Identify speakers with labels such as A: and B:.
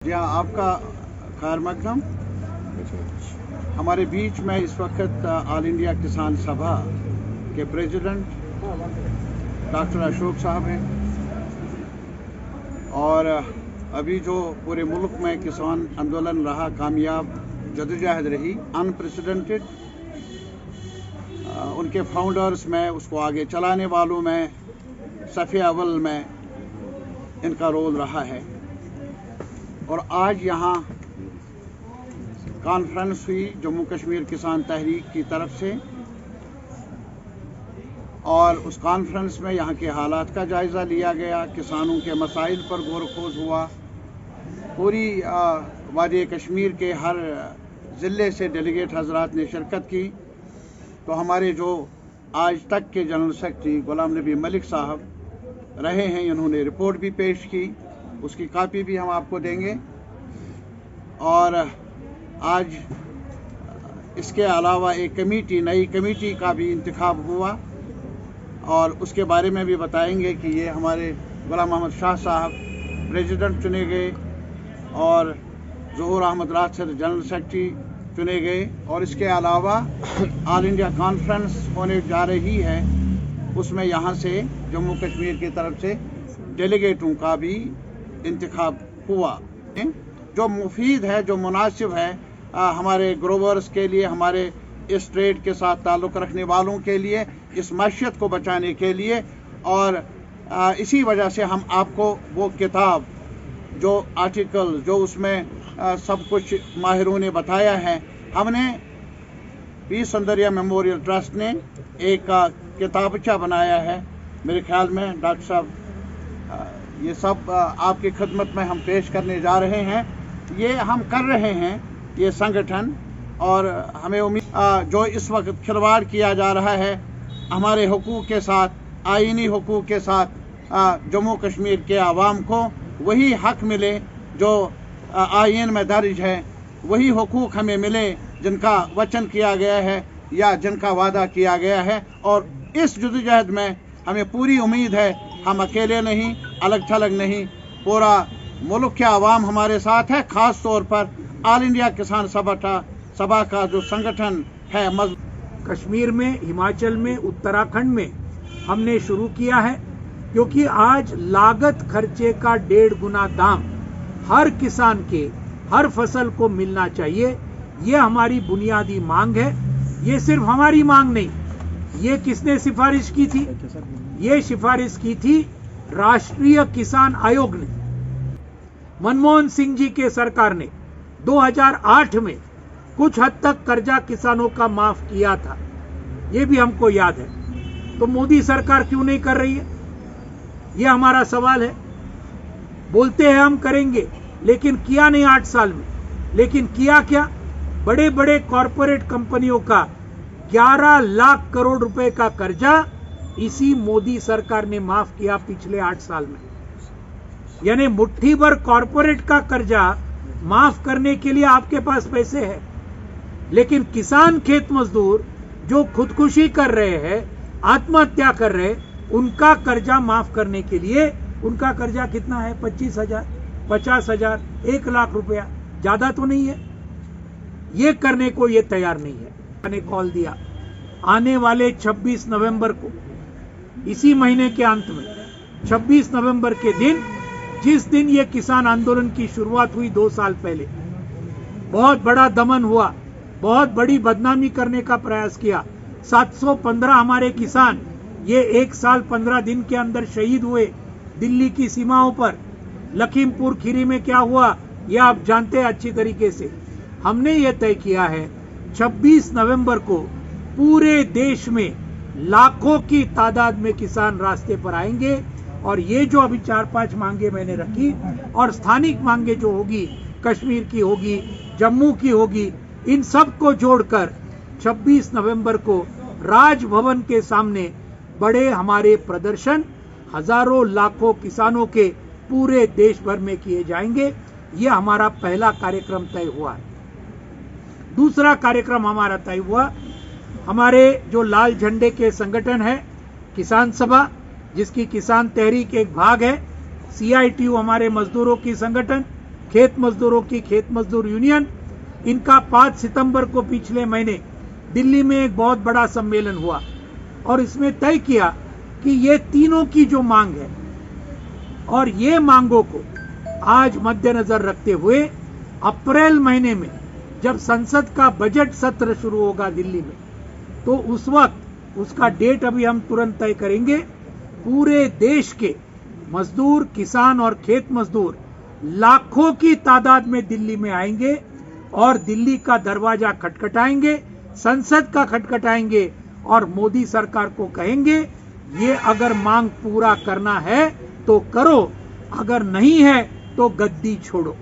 A: जी हाँ, आपका खैर मकदम। हमारे बीच में इस वक्त ऑल इंडिया किसान सभा के प्रेसिडेंट डॉक्टर अशोक साहब हैं और अभी जो पूरे मुल्क में किसान आंदोलन रहा, कामयाब जदोजहद रही, अनप्रेसिडेंटेड, उनके फाउंडर्स में, उसको आगे चलाने वालों में, सफ़े अव्वल में इनका रोल रहा है। और आज यहाँ कॉन्फ्रेंस हुई जम्मू कश्मीर किसान तहरीक की तरफ से और उस कॉन्फ्रेंस में यहाँ के हालात का जायज़ा लिया गया, किसानों के मसाइल पर गौर खोज हुआ। पूरी वादी कश्मीर के हर ज़िले से डेलीगेट हजरात ने शिरकत की। तो हमारे जो आज तक के जनरल सेक्रेटरी गुलाम नबी मलिक साहब रहे हैं, इन्होंने रिपोर्ट भी पेश की, उसकी कापी भी हम आपको देंगे। और आज इसके अलावा एक नई कमेटी का भी इंतखाब हुआ और उसके बारे में भी बताएंगे कि ये हमारे गुलाम अहमद शाह साहब प्रेसिडेंट चुने गए और ज़हूर अहमद रासर जनरल सेक्रेटरी चुने गए। और इसके अलावा ऑल इंडिया कॉन्फ्रेंस होने जा रही है, उसमें यहाँ से जम्मू कश्मीर की तरफ से डेलीगेटों का भी इंतखाब हुआ, जो मुफीद है, जो मुनासिब है हमारे ग्रोवर्स के लिए, हमारे इस ट्रेड के साथ ताल्लुक़ रखने वालों के लिए, इस मैशियत को बचाने के लिए। और इसी वजह से हम आपको वो किताब, जो आर्टिकल, जो उसमें सब कुछ माहिरों ने बताया है, हमने पीस सौंदर्य मेमोरियल ट्रस्ट ने एक किताबचा बनाया है। मेरे ख्याल में डॉक्टर साहब ये सब आपकी खिदमत में हम पेश करने जा रहे हैं। ये हम कर रहे हैं, ये संगठन, और हमें उम्मीद जो इस वक्त खिलवाड़ किया जा रहा है हमारे हुकूक के साथ, आईनी हुकूक के साथ, जम्मू कश्मीर के आवाम को वही हक मिले जो आईन में दर्ज है, वही हुकूक हमें मिले जिनका वचन किया गया है या जिनका वादा किया गया है। और इस जदोजहद में हमें पूरी उम्मीद है, हम अकेले नहीं, अलग थलग नहीं, पूरा मुल्क के आवाम हमारे साथ है। ख़ास तौर पर ऑल इंडिया किसान सभा का जो संगठन है
B: कश्मीर में, हिमाचल में, उत्तराखंड में हमने शुरू किया है, क्योंकि आज लागत खर्चे का 1.5 गुना दाम हर किसान के हर फसल को मिलना चाहिए। ये हमारी बुनियादी मांग है। ये सिर्फ हमारी मांग नहीं, ये किसने सिफारिश की थी? ये सिफारिश की थी राष्ट्रीय किसान आयोग ने। मनमोहन सिंह जी के सरकार ने 2008 में कुछ हद तक कर्जा किसानों का माफ किया था, ये भी हमको याद है। तो मोदी सरकार क्यों नहीं कर रही है? ये हमारा सवाल है। बोलते हैं हम करेंगे, लेकिन किया नहीं 8 साल में। लेकिन किया क्या? बड़े बड़े कॉरपोरेट कंपनियों का 11 लाख करोड़ रुपए का कर्जा इसी मोदी सरकार ने माफ किया पिछले 8 साल में। यानी मुट्ठी भर कॉरपोरेट का कर्जा माफ करने के लिए आपके पास पैसे हैं, लेकिन किसान खेत मजदूर जो खुदकुशी कर रहे हैं, आत्महत्या कर रहे हैं, उनका कर्जा माफ करने के लिए, उनका कर्जा कितना है? 25,000, 50,000, 1 लाख रुपया, ज्यादा तो नहीं है। ये करने को ये तैयार नहीं है। मैंने कॉल दिया आने वाले 26 नवंबर को, इसी महीने के अंत में 26 नवंबर के दिन, जिस दिन ये किसान आंदोलन की शुरुआत हुई 2 साल पहले, बहुत बड़ा दमन हुआ, बहुत बड़ी बदनामी करने का प्रयास किया। 715 हमारे किसान ये 1 साल 15 दिन के अंदर शहीद हुए दिल्ली की सीमाओं पर। लखीमपुर खीरी में क्या हुआ ये आप जानते हैं अच्छी तरीके से। हमने ये तय किया है 26 नवंबर को पूरे देश में लाखों की तादाद में किसान रास्ते पर आएंगे और ये जो अभी 4-5 मांगे मैंने रखी और स्थानिक मांगे जो होगी, कश्मीर की होगी, जम्मू की होगी, इन सब को जोड़कर 26 नवंबर को राजभवन के सामने बड़े हमारे प्रदर्शन हजारों लाखों किसानों के पूरे देश भर में किए जाएंगे। ये हमारा पहला कार्यक्रम तय हुआ है। दूसरा कार्यक्रम हमारा तय हुआ, हमारे जो लाल झंडे के संगठन है किसान सभा, जिसकी किसान तहरीक एक भाग है, CITU हमारे मजदूरों की संगठन, खेत मजदूरों की खेत मजदूर यूनियन, इनका 5 सितंबर को पिछले महीने दिल्ली में एक बहुत बड़ा सम्मेलन हुआ और इसमें तय किया कि ये तीनों की जो मांग है और ये मांगों को आज मद्देनजर रखते हुए अप्रैल महीने में जब संसद का बजट सत्र शुरू होगा दिल्ली में, तो उस वक्त उसका डेट अभी हम तुरंत तय करेंगे। पूरे देश के मजदूर, किसान और खेत मजदूर लाखों की तादाद में दिल्ली में आएंगे और दिल्ली का दरवाजा खटखटाएंगे, संसद का खटखटाएंगे और मोदी सरकार को कहेंगे ये अगर मांग पूरा करना है तो करो, अगर नहीं है तो गद्दी छोड़ो।